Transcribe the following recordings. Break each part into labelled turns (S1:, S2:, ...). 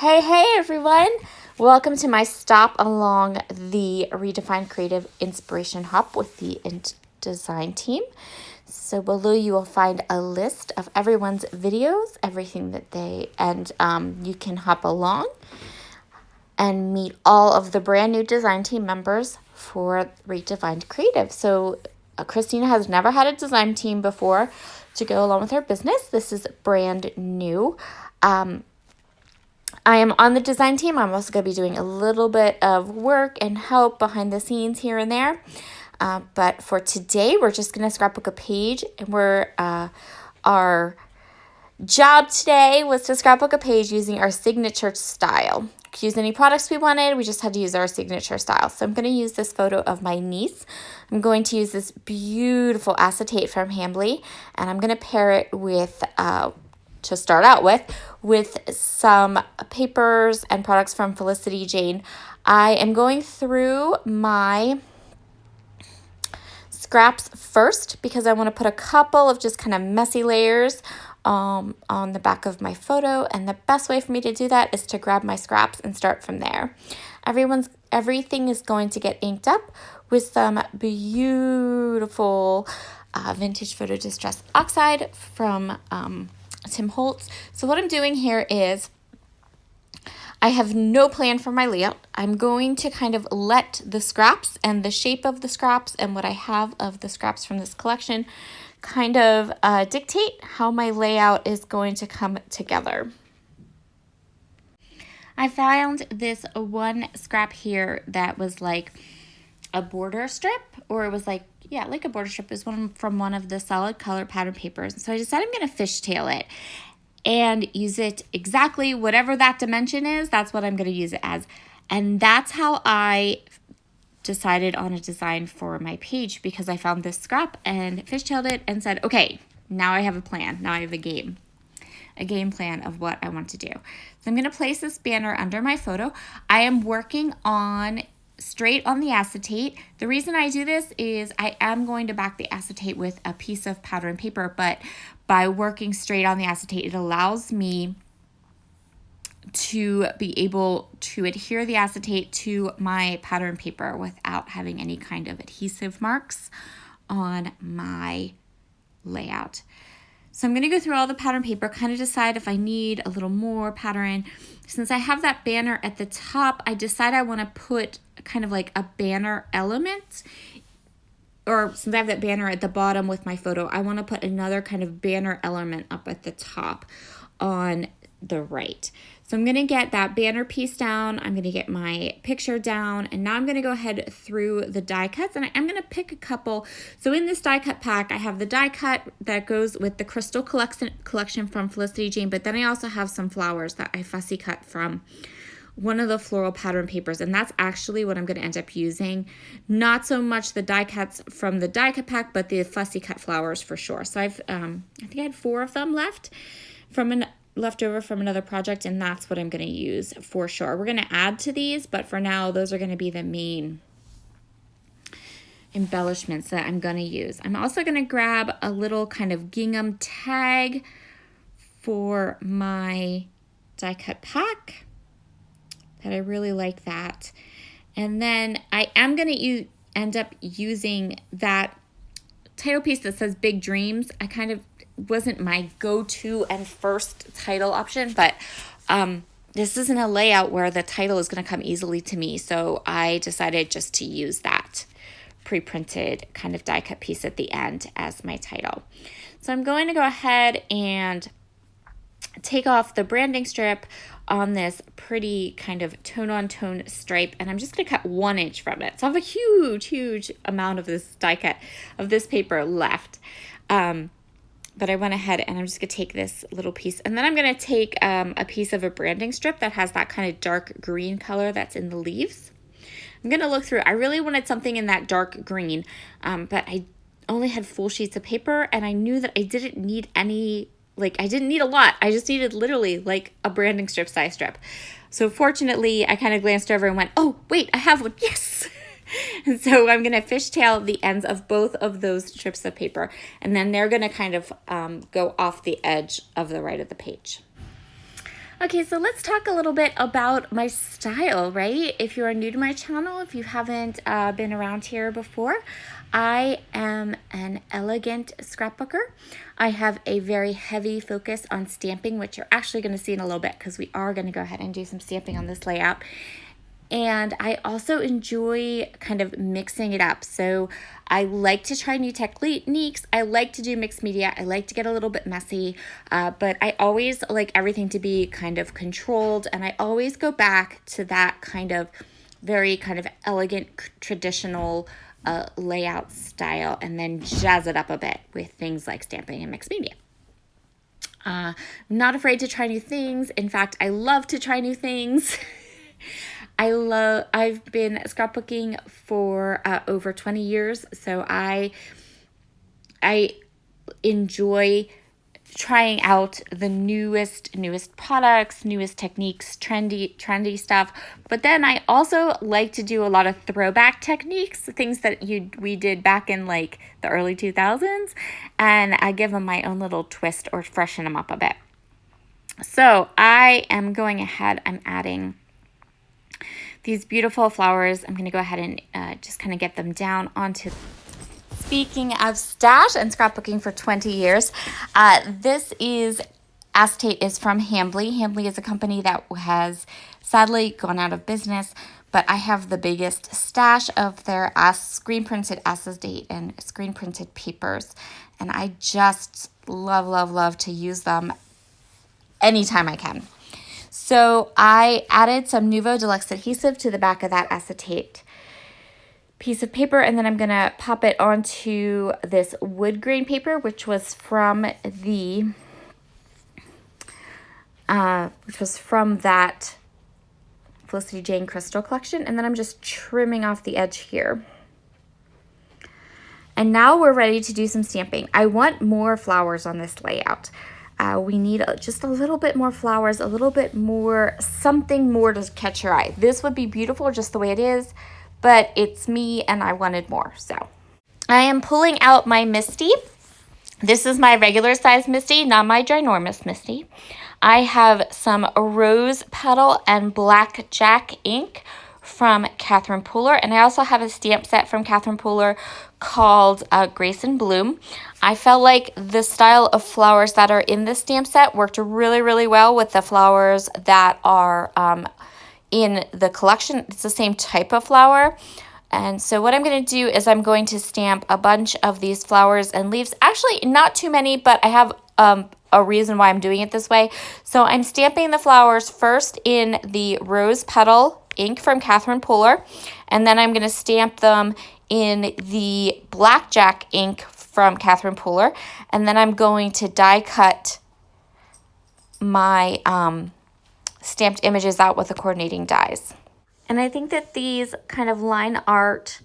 S1: Hey everyone! Welcome to my stop along the Redefined Creative Inspiration Hop with the design team. So below you will find a list of everyone's videos, everything that you can hop along and meet all of the brand new design team members for ReDefined Creative. So Christina has never had a design team before to go along with her business. This is brand new. I am on the design team. I'm also going to be doing a little bit of work and help behind the scenes here and there. But for today, we're just going to scrapbook a page. And our job today was to scrapbook a page using our signature style. We could use any products we wanted. We just had to use our signature style. So I'm going to use this photo of my niece. I'm going to use this beautiful acetate from Hambly. And I'm going to pair it with... to start out with some papers and products from Felicity Jane. I am going through my scraps first because I want to put a couple of just kind of messy layers on the back of my photo, and the best way for me to do that is to grab my scraps and start from there. Everything is going to get inked up with some beautiful vintage photo distress oxide from Tim Holtz. So what I'm doing here is I have no plan for my layout. I'm going to kind of let the scraps and the shape of the scraps and what I have of the scraps from this collection kind of dictate how my layout is going to come together. I found this one scrap here that was like a border strip, or it was like a border strip. Is one from one of the solid color pattern papers. So I decided I'm going to fishtail it and use it exactly whatever that dimension is. That's what I'm going to use it as. And that's how I decided on a design for my page, because I found this scrap and fishtailed it and said, okay, now I have a plan. Now I have a game plan of what I want to do. So I'm going to place this banner under my photo. I am working on straight on the acetate. The reason I do this is I am going to back the acetate with a piece of pattern paper, but by working straight on the acetate, it allows me to be able to adhere the acetate to my pattern paper without having any kind of adhesive marks on my layout. So I'm going to go through all the pattern paper, kind of decide if I need a little more pattern. Since I have that banner at the top, I decide I want to put kind of like a banner element, or since I have that banner at the bottom with my photo, I want to put another kind of banner element up at the top on the right. So I'm going to get that banner piece down. I'm going to get my picture down, and now I'm going to go ahead through the die cuts, and I'm going to pick a couple. So in this die cut pack, I have the die cut that goes with the crystal collection from Felicity Jane, but then I also have some flowers that I fussy cut from one of the floral pattern papers, and that's actually what I'm going to end up using. Not so much the die cuts from the die cut pack, but the fussy cut flowers for sure. So I think I had 4 of them left over from another project, and that's what I'm going to use for sure. We're going to add to these, but for now, those are going to be the main embellishments that I'm going to use. I'm also going to grab a little kind of gingham tag for my die cut pack. That I really like that. And then I am going to end up using that title piece that says Big Dreams. I kind of wasn't my go-to and first title option, but this isn't a layout where the title is going to come easily to me. So I decided just to use that pre-printed kind of die cut piece at the end as my title. So I'm going to go ahead and take off the branding strip on this pretty kind of tone-on-tone stripe, and I'm just going to cut 1 inch from it. So I have a huge amount of this die cut of this paper left. But I went ahead and I'm just going to take this little piece, and then I'm going to take a piece of a branding strip that has that kind of dark green color that's in the leaves. I'm going to look through. I really wanted something in that dark green, but I only had full sheets of paper, and I knew that I didn't need any. I didn't need a lot. I just needed literally like a branding strip size strip. So fortunately, I kind of glanced over and went, oh, wait, I have one. Yes. And so I'm going to fishtail the ends of both of those strips of paper. And then they're going to kind of go off the edge of the right of the page. Okay, so let's talk a little bit about my style, right? If you are new to my channel, if you haven't been around here before, I am an elegant scrapbooker. I have a very heavy focus on stamping, which you're actually going to see in a little bit because we are going to go ahead and do some stamping on this layout. And I also enjoy kind of mixing it up. So I like to try new techniques. I like to do mixed media. I like to get a little bit messy, but I always like everything to be kind of controlled. And I always go back to that kind of very kind of elegant, traditional layout style, and then jazz it up a bit with things like stamping and mixed media. Not afraid to try new things. In fact, I love to try new things. I've been scrapbooking for over 20 years, so I enjoy trying out the newest products, newest techniques, trendy stuff. But then I also like to do a lot of throwback techniques, things that we did back in like the early 2000s, and I give them my own little twist or freshen them up a bit. So I am going ahead, I'm adding these beautiful flowers. I'm going to go ahead and just kind of get them down onto. Speaking of stash and scrapbooking for 20 years, this is acetate is from Hambly. Hambly is a company that has sadly gone out of business, but I have the biggest stash of their screen printed acetate and screen printed papers, and I just love to use them anytime I can. So I added some Nuvo Deluxe adhesive to the back of that acetate piece of paper, and then I'm going to pop it onto this wood grain paper, which was from that Felicity Jane Crystal collection, and then I'm just trimming off the edge here. And now we're ready to do some stamping. I want more flowers on this layout. We need just a little bit more flowers, a little bit more, something more to catch your eye. This would be beautiful just the way it is, but it's me and I wanted more. So I am pulling out my Misty. This is my regular size Misty, not my ginormous Misty. I have some rose petal and blackjack ink from Catherine Pooler, and I also have a stamp set from Catherine Pooler called Grace and Bloom. I felt like the style of flowers that are in this stamp set worked really well with the flowers that are in the collection. It's the same type of flower. And so what I'm going to do is I'm going to stamp a bunch of these flowers and leaves. Actually, not too many, but I have a reason why I'm doing it this way. So I'm stamping the flowers first in the rose petal ink from Catherine Pooler, and then I'm going to stamp them in the blackjack ink from Catherine Pooler, and then I'm going to die cut my stamped images out with the coordinating dies. And I think that these kind of line art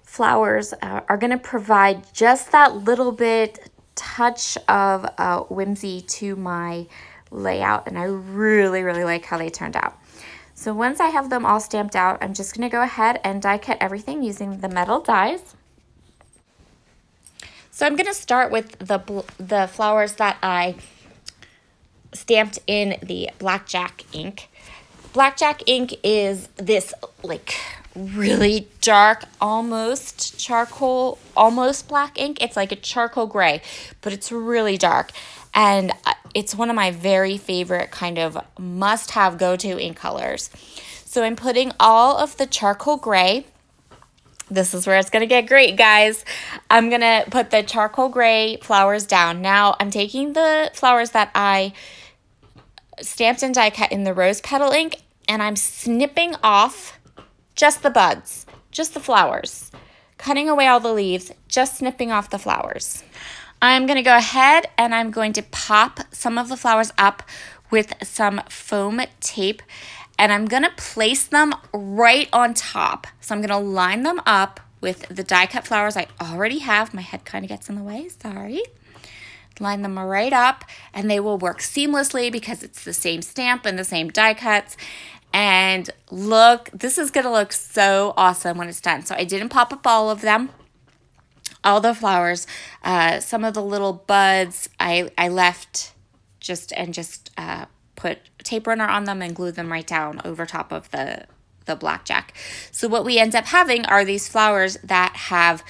S1: flowers are going to provide just that little bit touch of whimsy to my layout, and I really like how they turned out. So once I have them all stamped out, I'm just going to go ahead and die cut everything using the metal dies. So I'm going to start with the flowers that I stamped in the blackjack ink. Blackjack ink is this like really dark, almost charcoal, almost black ink. It's like a charcoal gray, but it's really dark. And it's one of my very favorite kind of must-have go-to ink colors. So I'm putting all of the charcoal gray. This is where it's going to get great, guys. I'm going to put the charcoal gray flowers down. Now I'm taking the flowers that I stamped and die cut in the rose petal ink, and I'm snipping off just the buds, just the flowers, cutting away all the leaves, just snipping off the flowers. I'm going to go ahead and I'm going to pop some of the flowers up with some foam tape, and I'm going to place them right on top. So I'm going to line them up with the die cut flowers I already have. My head kind of gets in the way, sorry. Line them right up, and they will work seamlessly because it's the same stamp and the same die cuts. And look, this is going to look so awesome when it's done. So I didn't pop up all of them, all the flowers. Some of the little buds I left just put a tape runner on them and glue them right down over top of the blackjack. So what we end up having are these flowers that have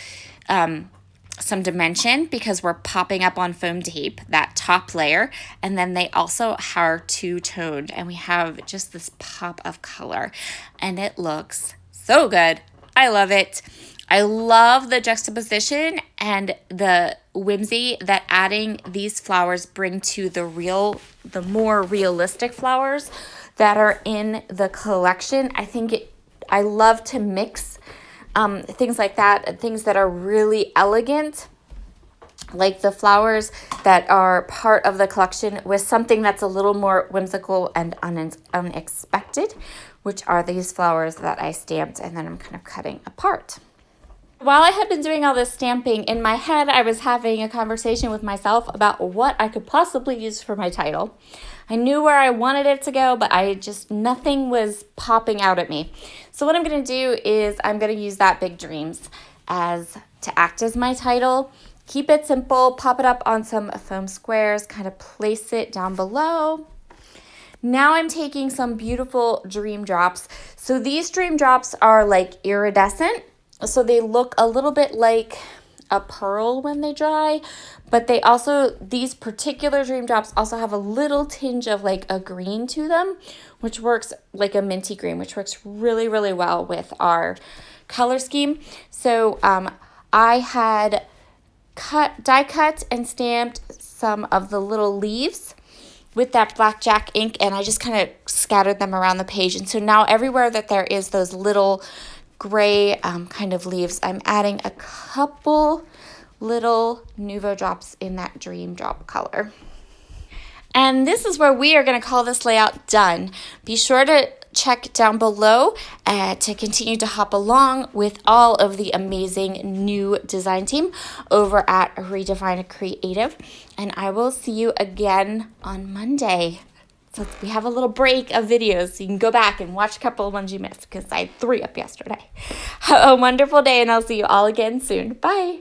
S1: some dimension because we're popping up on foam tape, that top layer, and then they also are two-toned, and we have just this pop of color, and it looks so good. I love it. I love the juxtaposition and the whimsy that adding these flowers bring to the more realistic flowers that are in the collection. I love to mix things like that, things that are really elegant, like the flowers that are part of the collection, with something that's a little more whimsical and unexpected, which are these flowers that I stamped and then I'm kind of cutting apart. While I had been doing all this stamping, in my head I was having a conversation with myself about what I could possibly use for my title. I knew where I wanted it to go, but nothing was popping out at me. So what I'm going to do is I'm going to use that Big Dreams to act as my title. Keep it simple, pop it up on some foam squares, kind of place it down below. Now I'm taking some beautiful dream drops. So these dream drops are like iridescent. So they look a little bit like a pearl when they dry, but these particular dream drops also have a little tinge of like a green to them, which works like a minty green, which works really, really well with our color scheme. So I had die cut and stamped some of the little leaves with that blackjack ink, and I just kind of scattered them around the page. And so now everywhere that there is those little gray kind of leaves, I'm adding a couple little nuvo drops in that dream drop color. And this is where we are going to call this layout done. Be sure to check down below to continue to hop along with all of the amazing new design team over at ReDefined Kreative. And I will see you again on Monday. So we have a little break of videos, so you can go back and watch a couple of ones you missed because I had 3 up yesterday. Have a wonderful day, and I'll see you all again soon. Bye.